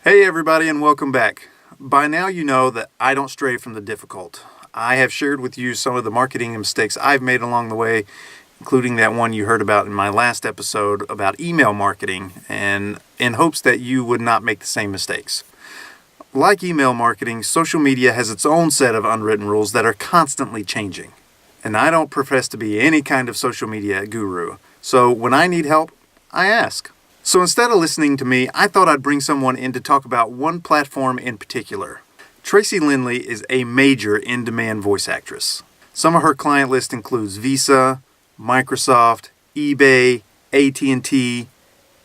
Hey, everybody, and welcome back. By now, you know that I don't stray from the difficult. I have shared with you some of the marketing mistakes I've made along the way, including that one you heard about in my last episode about email marketing, and in hopes that you would not make the same mistakes. Like email marketing, social media has its own set of unwritten rules that are constantly changing. And I don't profess to be any kind of social media guru, so when I need help, I ask. So instead of listening to me, I thought I'd bring someone in to talk about one platform in particular. Tracy Lindley is a major in-demand voice actress. Some of her client list includes Visa, Microsoft, eBay, AT&T.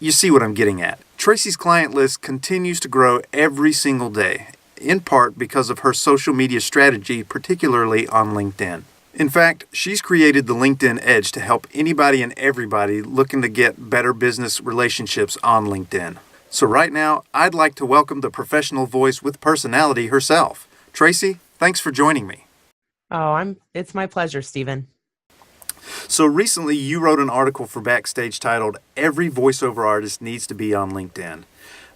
You see what I'm getting at. Tracy's client list continues to grow every single day, in part because of her social media strategy, particularly on LinkedIn. In fact, she's created the LinkedIn Edge to help anybody and everybody looking to get better business relationships on LinkedIn. So right now, I'd like to welcome the professional voice with personality herself. Tracy, thanks for joining me. It's my pleasure, Stephen. So recently, you wrote an article for Backstage titled, "Every Voiceover Artist Needs to Be on LinkedIn."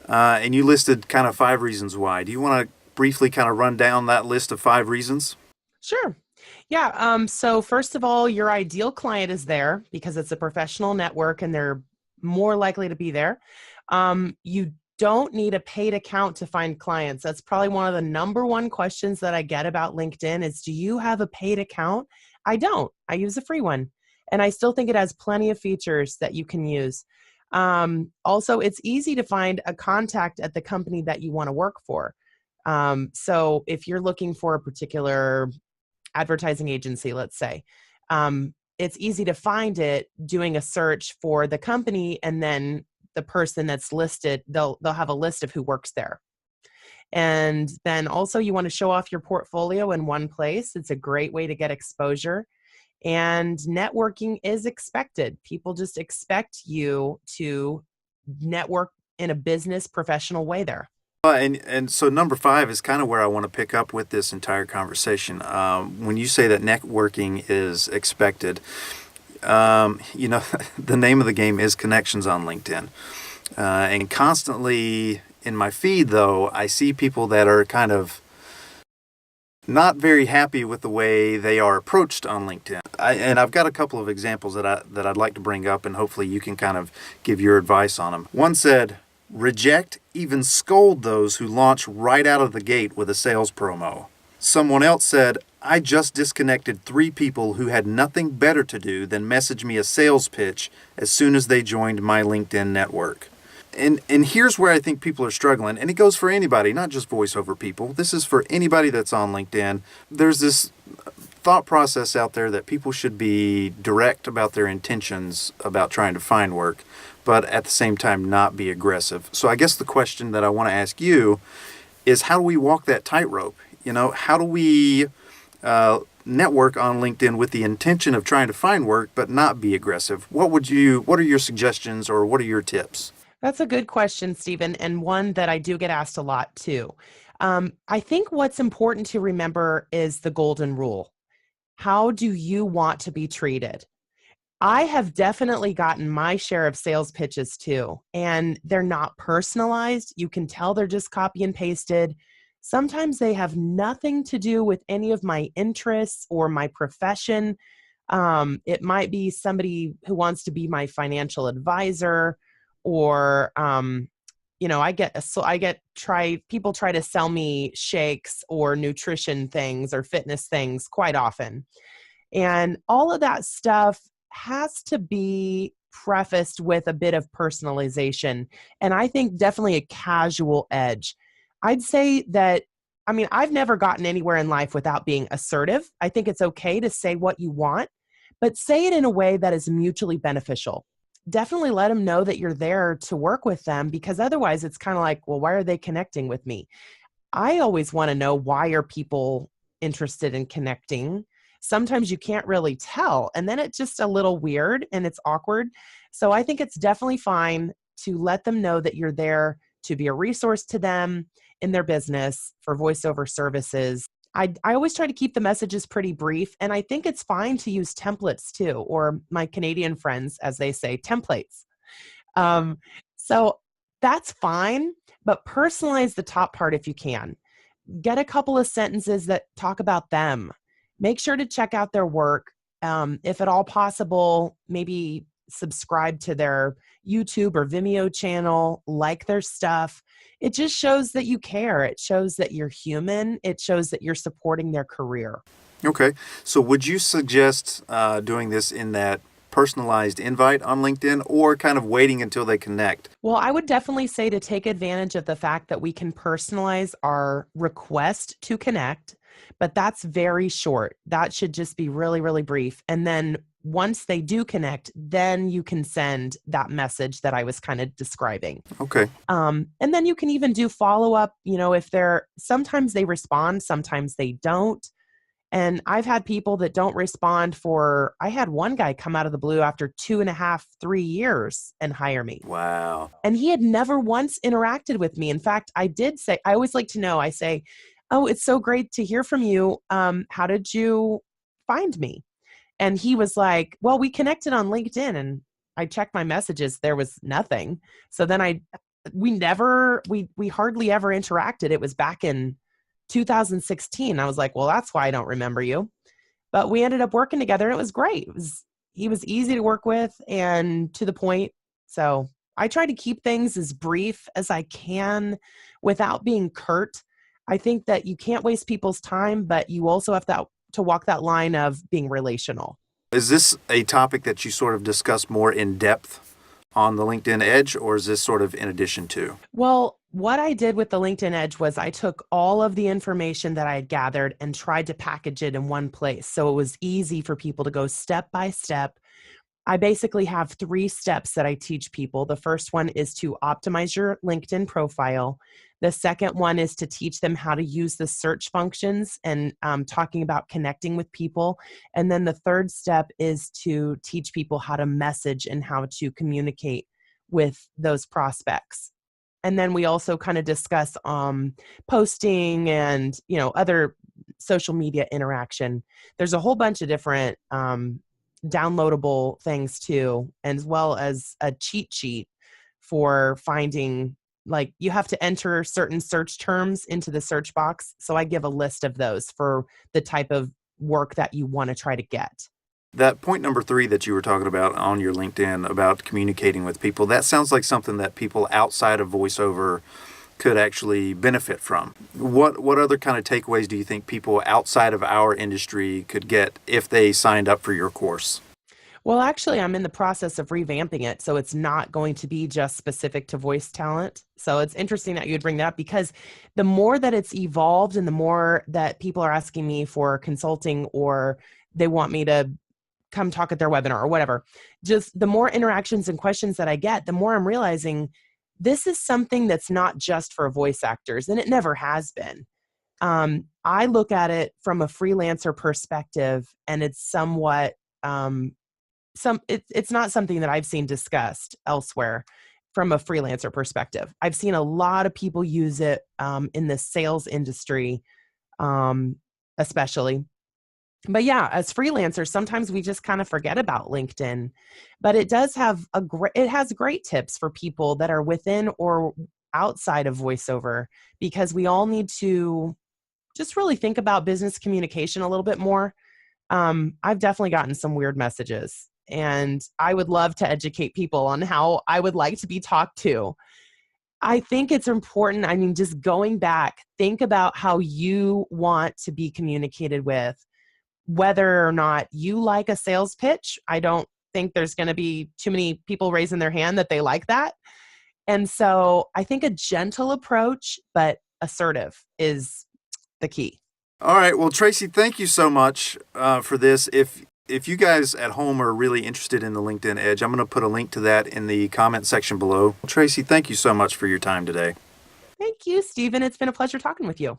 And you listed kind of 5 reasons why. Do you want to briefly kind of run down that list of 5 reasons? Sure. Yeah. So first of all, your ideal client is there because it's a professional network and they're more likely to be there. You don't need a paid account to find clients. That's probably one of the number one questions that I get about LinkedIn is, do you have a paid account? I don't. I use a free one. And I still think it has plenty of features that you can use. Also, it's easy to find a contact at the company that you want to work for. So if you're looking for a particular advertising agency, let's say, it's easy to find it doing a search for the company, and then the person that's listed, they'll have a list of who works there. And then also you want to show off your portfolio in one place. It's a great way to get exposure. And networking is expected. People just expect you to network in a business professional way there. And so number 5 is kind of where I want to pick up with this entire conversation. When you say that networking is expected, the name of the game is connections on LinkedIn. And constantly in my feed, though, I see people that are kind of not very happy with the way they are approached on LinkedIn. And I've got a couple of examples that I'd like to bring up, and hopefully you can kind of give your advice on them. One said, "Reject, even scold those who launch right out of the gate with a sales promo." Someone else said, "I just disconnected 3 people who had nothing better to do than message me a sales pitch as soon as they joined my LinkedIn network." And here's where I think people are struggling, and it goes for anybody, not just voiceover people. This is for anybody that's on LinkedIn. There's this thought process out there that people should be direct about their intentions about trying to find work, but at the same time not be aggressive. So I guess the question that I want to ask you is, how do we walk that tightrope? How do we network on LinkedIn with the intention of trying to find work but not be aggressive? What are your suggestions, or what are your tips? That's a good question, Stephen, and one that I do get asked a lot too. I think what's important to remember is the golden rule. How do you want to be treated? I have definitely gotten my share of sales pitches too, and they're not personalized. You can tell they're just copy and pasted. Sometimes they have nothing to do with any of my interests or my profession. It might be somebody who wants to be my financial advisor, or people try to sell me shakes or nutrition things or fitness things quite often. And all of that stuff has to be prefaced with a bit of personalization. And I think definitely a casual edge. I'd say that, I've never gotten anywhere in life without being assertive. I think it's okay to say what you want, but say it in a way that is mutually beneficial. Definitely let them know that you're there to work with them, because otherwise it's kind of like, well, why are they connecting with me? I always want to know, why are people interested in connecting? Sometimes you can't really tell, and then it's just a little weird and it's awkward. So I think it's definitely fine to let them know that you're there to be a resource to them in their business for voiceover services. I always try to keep the messages pretty brief, and I think it's fine to use templates too, or my Canadian friends, as they say, templates. Um, so That's fine, but personalize the top part if you can. Get a couple of sentences that talk about them. Make sure to check out their work. If at all possible, maybe subscribe to their YouTube or Vimeo channel, like their stuff. It just shows that you care. It shows that you're human. It shows that you're supporting their career. Okay. So would you suggest doing this in that personalized invite on LinkedIn or kind of waiting until they connect? Well, I would definitely say to take advantage of the fact that we can personalize our request to connect, but that's very short. That should just be really, really brief. And then once they do connect, then you can send that message that I was kind of describing. Okay. And then you can even do follow up, if sometimes they respond, sometimes they don't. And I've had people that don't respond I had one guy come out of the blue after 2.5, 3 years and hire me. Wow. And he had never once interacted with me. In fact, I did say, I always like to know, I say, oh, it's so great to hear from you. How did you find me? And he was like, well, we connected on LinkedIn, and I checked my messages. There was nothing. So then we hardly ever interacted. It was back in 2016. I was like, well, that's why I don't remember you. But we ended up working together, and it was great. He was easy to work with and to the point. So I try to keep things as brief as I can without being curt. I think that you can't waste people's time, but you also have to walk that line of being relational. Is this a topic that you sort of discuss more in depth on the LinkedIn Edge, or is this sort of in addition to? Well, what I did with the LinkedIn Edge was I took all of the information that I had gathered and tried to package it in one place. So it was easy for people to go step by step. I basically have 3 steps that I teach people. The first one is to optimize your LinkedIn profile. The second one is to teach them how to use the search functions and talking about connecting with people. And then the third step is to teach people how to message and how to communicate with those prospects. And then we also kind of discuss posting and, other social media interaction. There's a whole bunch of different downloadable things too, as well as a cheat sheet for finding, like, you have to enter certain search terms into the search box. So I give a list of those for the type of work that you want to try to get. That point number 3 that you were talking about on your LinkedIn about communicating with people, that sounds like something that people outside of voiceover could actually benefit from. What other kind of takeaways do you think people outside of our industry could get if they signed up for your course? Well, actually, I'm in the process of revamping it, so it's not going to be just specific to voice talent. So it's interesting that you'd bring that up, because the more that it's evolved and the more that people are asking me for consulting or they want me to come talk at their webinar or whatever, just the more interactions and questions that I get, the more I'm realizing this is something that's not just for voice actors, and it never has been. I look at it from a freelancer perspective, and it's somewhat it's not something that I've seen discussed elsewhere from a freelancer perspective. I've seen a lot of people use it in the sales industry, especially. But yeah, as freelancers, sometimes we just kind of forget about LinkedIn, but it does have it has great tips for people that are within or outside of voiceover, because we all need to just really think about business communication a little bit more. I've definitely gotten some weird messages, and I would love to educate people on how I would like to be talked to. I think it's important. I mean, just going back, think about how you want to be communicated with. Whether or not you like a sales pitch, I don't think there's going to be too many people raising their hand that they like that. And so I think a gentle approach, but assertive, is the key. All right. Well, Tracy, thank you so much for this. If you guys at home are really interested in the LinkedIn Edge, I'm going to put a link to that in the comment section below. Tracy, thank you so much for your time today. Thank you, Stephen. It's been a pleasure talking with you.